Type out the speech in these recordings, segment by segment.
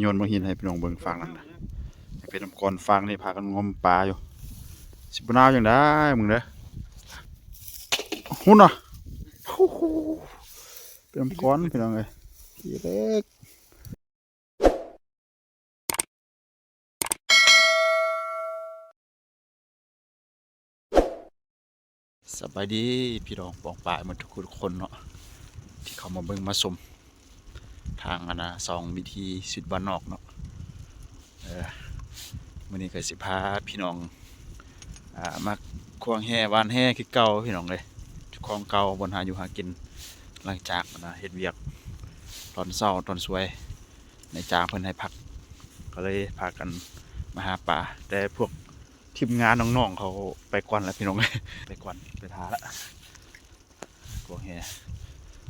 โยนมาหินให้พี่น้องเบิ่งฟังนั่นนะให้เป็นน้ำก้อนฟังนี่พากันงมปลาอยู่สิบนาวอย่างได้มึงเด้อหุ่นอ่ะเป็นน้ำก้อนพี่น้องเลยทีเล็กสบายดีพี่น้องปองปลายหมดทุกคนเนาะที่เขามาเบิ่งมาชมทางสองวิธีชีวิตบ้านนอกเนาะมื้อนี้ก็สิพาพี่น้องมาควงแห่วานแห่คือเก่าพี่น้องเลยของเก่าบนหาอยู่หากินหลังจากเฮ็ดเวียกตอนเช้าตอนสวยในจ้างเพิ่นให้พักก็เลยพากันมาหาปลาแต่พวกทีมงานน้องๆเขาไปก่อนแล้วพี่น้องเลยไปก่อนไปทาละควงแห่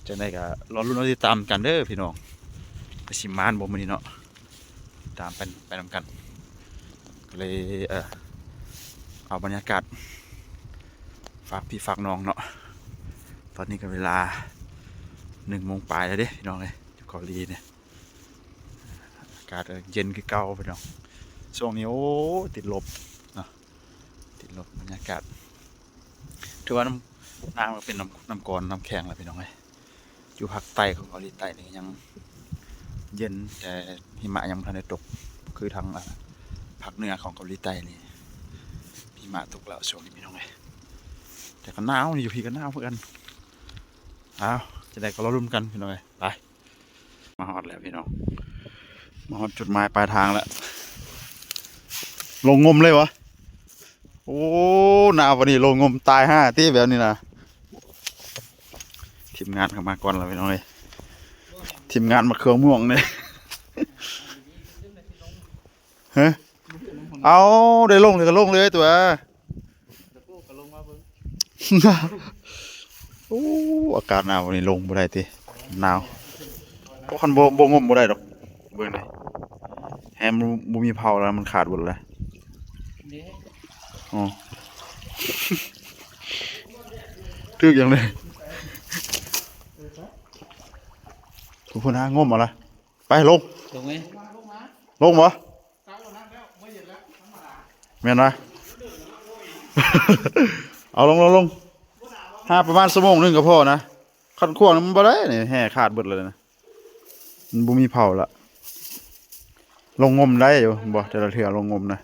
จังได๋ก็รอลุ้นติดตามกันเด้อพี่น้องไปสิมานบ่มื้อนี้เนาะตามไปนำกันก็เลยเอาบรรยากาศฝากพี่ฝากน้องเนาะตอนนี้ก็เวลา1 โมงปลายแล้วเด้พี่น้องเลยอยู่เกาหลีเนี่ยอากาศเย็นคือเก่าพี่น้องช่วงนี้โอ้ติดลบเนาะติดลบบรรยากาศถือว่าน้ำมันเป็นน้ำก้อนน้ำแข็งแหละพี่น้องเลยอยู่ภาคใต้ของเกาหลีใต้นี่ยังเย็นแต่หิมะยังไม่ทันได้ตกคือทางภาคเหนือของเกาหลีใต้นี่หิมะตกแล้วช่วงนี้พี่น้องเลยแต่ก็หนาวนี่อยู่พี่ก็หนาวเหมือนกันอ้าวจะได้ก็รอรุ่นกันพี่น้องเลยไปมาฮอดแล้วพี่น้องมาฮอดจุดหมายปลายทางแล้วลงงมเลยวะโอ้หนาววันนี้ลงงมตาย5ที่แบบนี้นะทีมงานเข้ามาก่อนแล้วพี่น้องเลยทีมงานมาเครื่องม่วงเนี่ยฮะเอาได้ลงเลยก็ลงเลยตัวโอ้อากาศหนาววันนี้ลงบ่ได้ติหนาวเพราะคันบ่งมบ่ได้ดอกเบิ่งได้แฮมบ่มีเผาแล้วมันขาดหมดเลยอ๋อทึกอย่างเลยทุกคนงมเอาละไปลงไหมลงบ่แม่นนะเอาลงหาประมาณ1 ชั่วโมงก็พอนะคันควงมันบ่ได้นี่แห่ขาดเบิดเลยนะมันบ่มีเผาละลงงมได้อยู่บ่แต่ละเทื่อลงงมนะ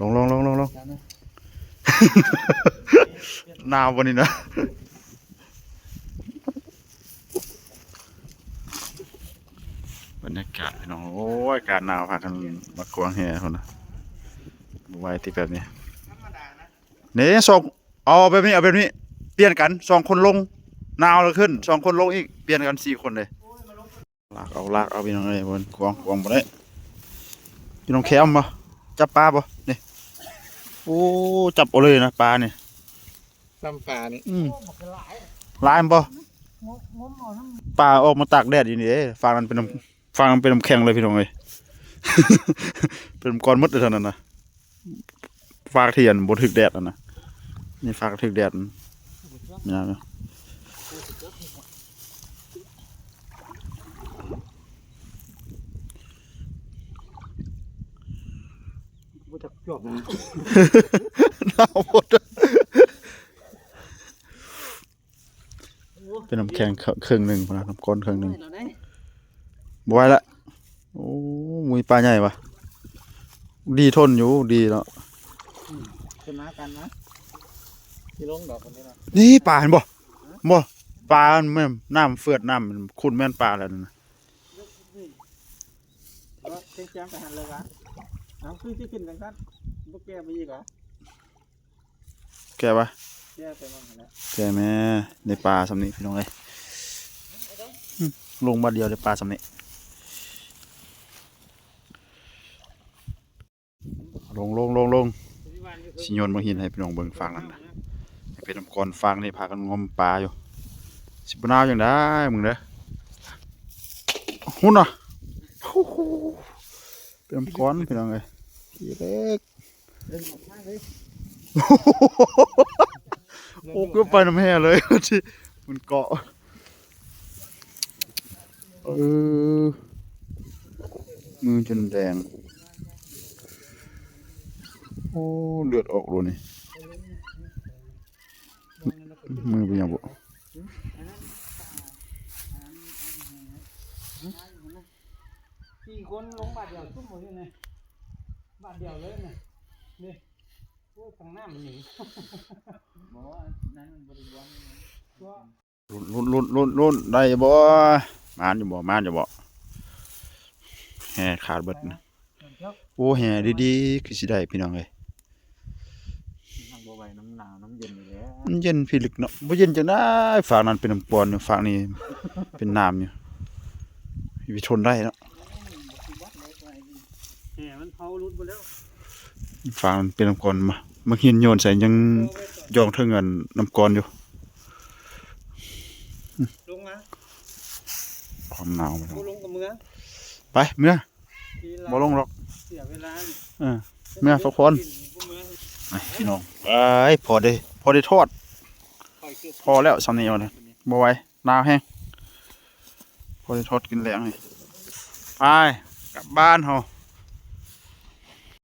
ลงหนาววันนี้นะบรรยากาศพี่น้องโอ้ยอากาศหนาวพากันมาควงแห่คนนะไว้ที่แบบนี้นี่เอาแบบนี้เปลี่ยนกัน2 คนลงหนาวแล้วขึ้น2 คนลงอีกเปลี่ยนกัน4 คนเลยลากเอาพี่น้องเลยบนควงบ่ได้พี่น้องแคมบ่จับปลาบ่นี่โอ้จับเอาเลยนะปลาเนี่ยลำปลานี่ลายมันบ่ปลาออกมาตากแดดอยู่นี่ฟางมันเป็นน้ำแข็งเลยพี่น้องเลย เป็นก้อนมดเลยเท่านั้นนะฟากเทียนบนถึกแดดนะนี่ฟากถึกแดดนี่นะน่าหมดเป็นน้ำแข็งครึ่งหนึ่งนะน้ำก้อนครึ่งหนึ่งบวยละโอ้มีปลาใหญ่ปะดีทนอยู่ดีเนาะชนะกันนะที่ลงดอกคนนี้นะนี่ปลาเห็นบ่ปลาแม่น้ำเฟือดน้ำคุณแม่นปลาอะไรนะเจ๊งไปหันเลยวะเอาขึ้นที่ขึ้นกันครับพวกแกไปอีกเหรอแกปะแกไปมั่งแล้วแกแม่ในปลาสำนี้พี่น้องเลยลงมาเดียวในปลาสำนี้ลงสิโยนมาหินให้พี่น้องเบิ่งฟังนั่นนะให้เป็นน้ำก้อนฟังนี่พากันงมปลาอยู่สิบนาวอย่างได้มึงเด้อหุ่นอ่ะเป็นน้ำก้อนพี่น้องเลยทีเล็กโอ้ก็ไปน้ำแห่เลยที่มันเกาะ มือจนแดงโอ้เลือดออกเลยนี่มือเป็นยังบ่ กี่คนลงบาทเดียวซุ่มหมดเลยบาทเดียวเลยเนี่ยนี่โอ้ทางหน้ามันหนีบอกว่านั้นมันบริวารตัว รุ่นได้บ่มานอยู่บ่แห่ขาดเบิดนะโอ้แห่ดีๆคือสิได้พี่น้องเอ้ย ทางบัวใบน้ำหนาวน้ำเย็นอยู่แล้ว มันเย็นพี่ลึกเนาะบ่เย็นจังได๋ฝากนั้นเป็นน้ำปอนอยู่ฝากนี้เป็นน้ำอยู่สิทนได้เนาะ แหมมันเผารุดหมดแล้ว ฝากนั้นเป็นน้ำกรมาหินโยนใส่ยังยองเทิงเงินน้ำกรอยู่ ลงมา ความหนาวไป ลงกับเมือง ไปเมื่อบ่ลงหรอก เสียเวลา เมื่อพักผ่อนพี่น้องไปพอได้ทอดพอแล้วสำเนียงนะบ่ไหวหนาวแห้งพอได้ทอดกินแรงนี่ไปกลับบ้านเฮา